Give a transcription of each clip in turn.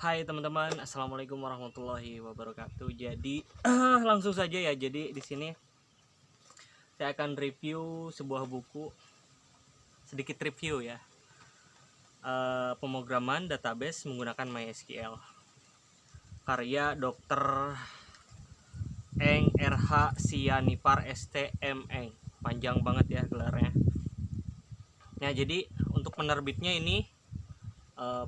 Hai teman-teman, assalamualaikum warahmatullahi wabarakatuh. Jadi langsung saja ya. Jadi di sini saya akan review sebuah buku, sedikit review ya. Pemrograman database menggunakan MySQL. Karya Dr. Eng RH Sianipar STM Eng. Panjang banget ya gelarnya. Nah, jadi untuk penerbitnya ini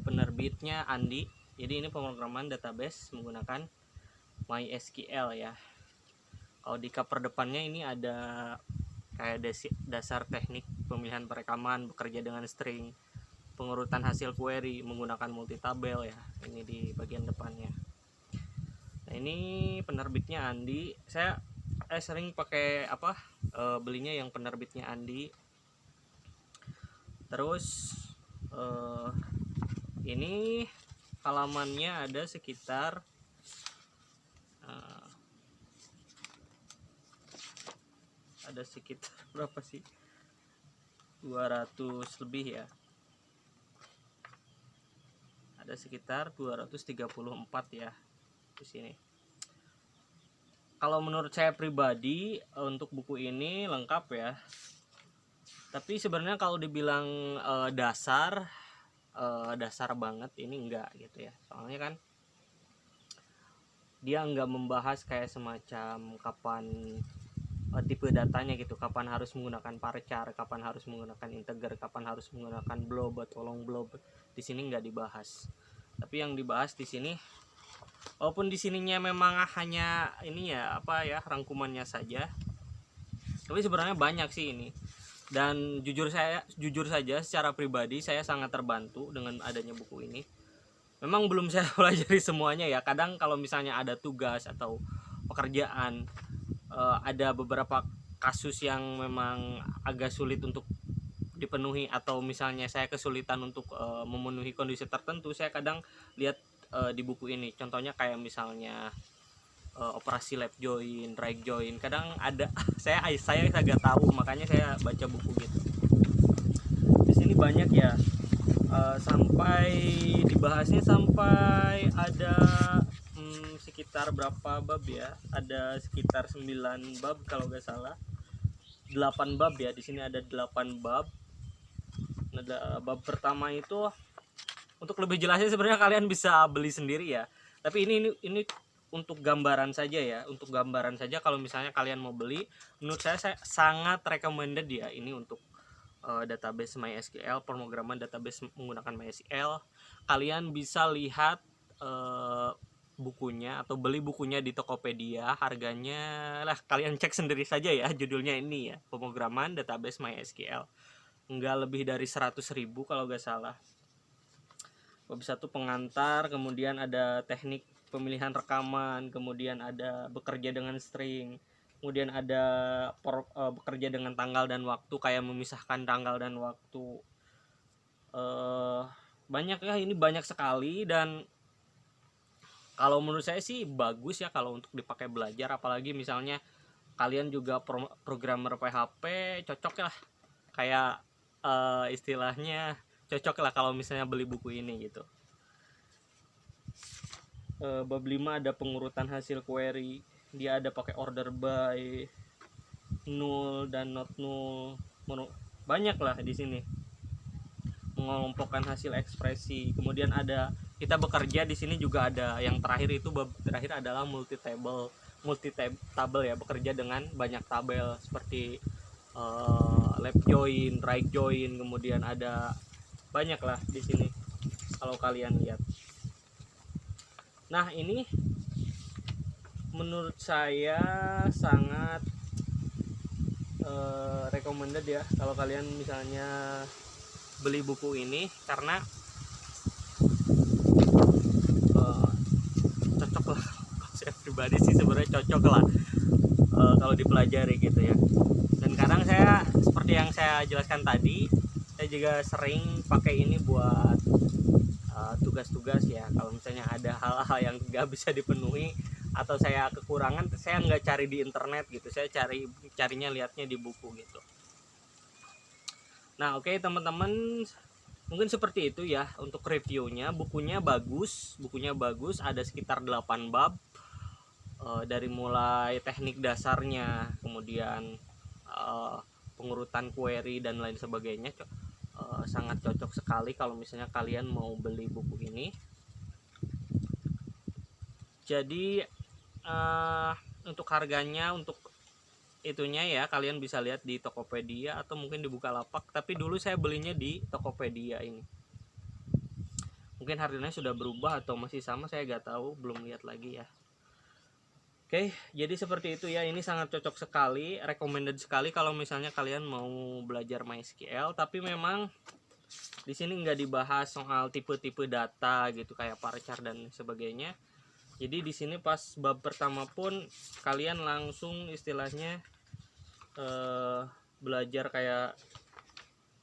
penerbitnya Andi. Jadi ini pemrograman database menggunakan MySQL ya. Kalau di cover depannya ini ada kayak dasar teknik pemilihan perekaman, bekerja dengan string, pengurutan hasil query menggunakan multitabel ya. Ini di bagian depannya. Nah, ini penerbitnya Andi. Saya sering pakai belinya yang penerbitnya Andi. Terus ini halamannya ada sekitar berapa sih, 200 lebih ya, ada sekitar 234 ya di sini. Kalau menurut saya pribadi untuk buku ini lengkap ya, tapi sebenarnya kalau dibilang dasar banget ini enggak gitu ya. Soalnya kan dia enggak membahas kayak semacam kapan tipe datanya gitu, kapan harus menggunakan varchar, kapan harus menggunakan integer, kapan harus menggunakan blob atau long blob. Di sini enggak dibahas. Tapi yang dibahas di sini, walaupun di sininya memang hanya ini ya rangkumannya saja, tapi sebenarnya banyak sih ini. Dan jujur saja secara pribadi saya sangat terbantu dengan adanya buku ini. Memang belum saya pelajari semuanya ya. Kadang kalau misalnya ada tugas atau pekerjaan, ada beberapa kasus yang memang agak sulit untuk dipenuhi, atau misalnya saya kesulitan untuk memenuhi kondisi tertentu, saya kadang lihat di buku ini. Contohnya kayak misalnya operasi left join, right join, kadang ada saya agak tahu, makanya saya baca buku gitu. Di sini banyak ya, sampai dibahasnya sampai ada sekitar berapa bab ya, ada sekitar 9 bab kalau nggak salah, 8 bab ya. Di sini ada 8 bab. Nah, bab pertama itu, untuk lebih jelasnya sebenarnya kalian bisa beli sendiri ya, tapi ini untuk gambaran saja ya, untuk gambaran saja. Kalau misalnya kalian mau beli, menurut saya sangat recommended ya ini untuk database MySQL, pemrograman database menggunakan MySQL. Kalian bisa lihat bukunya atau beli bukunya di Tokopedia. Harganya lah kalian cek sendiri saja ya, judulnya ini ya, pemrograman database MySQL. Enggak lebih dari 100.000 kalau nggak salah. Bab 1 pengantar, kemudian ada teknik pemilihan rekaman, kemudian ada bekerja dengan string, kemudian ada bekerja dengan tanggal dan waktu, kayak memisahkan tanggal dan waktu. Banyak ya, ini banyak sekali. Dan kalau menurut saya sih bagus ya kalau untuk dipakai belajar, apalagi misalnya kalian juga programmer PHP, cocok lah, kayak istilahnya cocok lah kalau misalnya beli buku ini gitu. Bab 5 ada pengurutan hasil query, dia ada pakai order by, null dan not null, banyak lah di sini, mengelompokkan hasil ekspresi. Kemudian ada kita bekerja di sini juga ada. Yang terakhir itu bab terakhir adalah multitabel ya, bekerja dengan banyak tabel seperti left join, right join, kemudian ada banyak lah di sini kalau kalian lihat. Nah, ini menurut saya sangat recommended ya kalau kalian misalnya beli buku ini, karena cocok lah. Saya pribadi sih sebenarnya cocok lah kalau dipelajari gitu ya. Dan kadang saya, seperti yang saya jelaskan tadi, saya juga sering pakai ini buat tugas-tugas ya. Kalau misalnya ada hal-hal yang nggak bisa dipenuhi atau saya kekurangan, saya nggak cari di internet gitu, saya carinya lihatnya di buku gitu. Nah, oke teman-teman, Mungkin seperti itu ya untuk reviewnya. Bukunya bagus, ada sekitar 8 bab, dari mulai teknik dasarnya, kemudian pengurutan query dan lain sebagainya. Sangat cocok sekali kalau misalnya kalian mau beli buku ini. Jadi untuk harganya, untuk itunya ya kalian bisa lihat di Tokopedia atau mungkin di Bukalapak, tapi dulu saya belinya di Tokopedia ini. Mungkin harganya sudah berubah atau masih sama, saya nggak tahu, belum lihat lagi ya. Oke, jadi seperti itu ya. Ini sangat cocok sekali, recommended sekali kalau misalnya kalian mau belajar MySQL. Tapi memang di sini nggak dibahas soal tipe-tipe data gitu kayak varchar dan sebagainya. Jadi di sini pas bab pertama pun kalian langsung istilahnya belajar kayak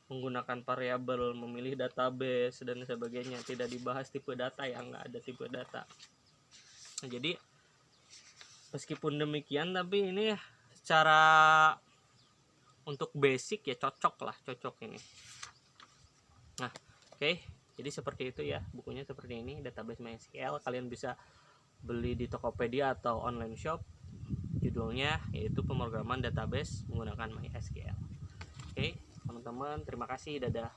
menggunakan variabel, memilih database dan sebagainya. Tidak dibahas tipe data, yang nggak ada tipe data. Nah, jadi meskipun demikian, tapi ini secara untuk basic ya cocok ini. Nah, oke. Jadi seperti itu ya, bukunya seperti ini, database MySQL. Kalian bisa beli di Tokopedia atau online shop. Judulnya yaitu pemrograman database menggunakan MySQL. Oke, teman-teman, terima kasih, dadah.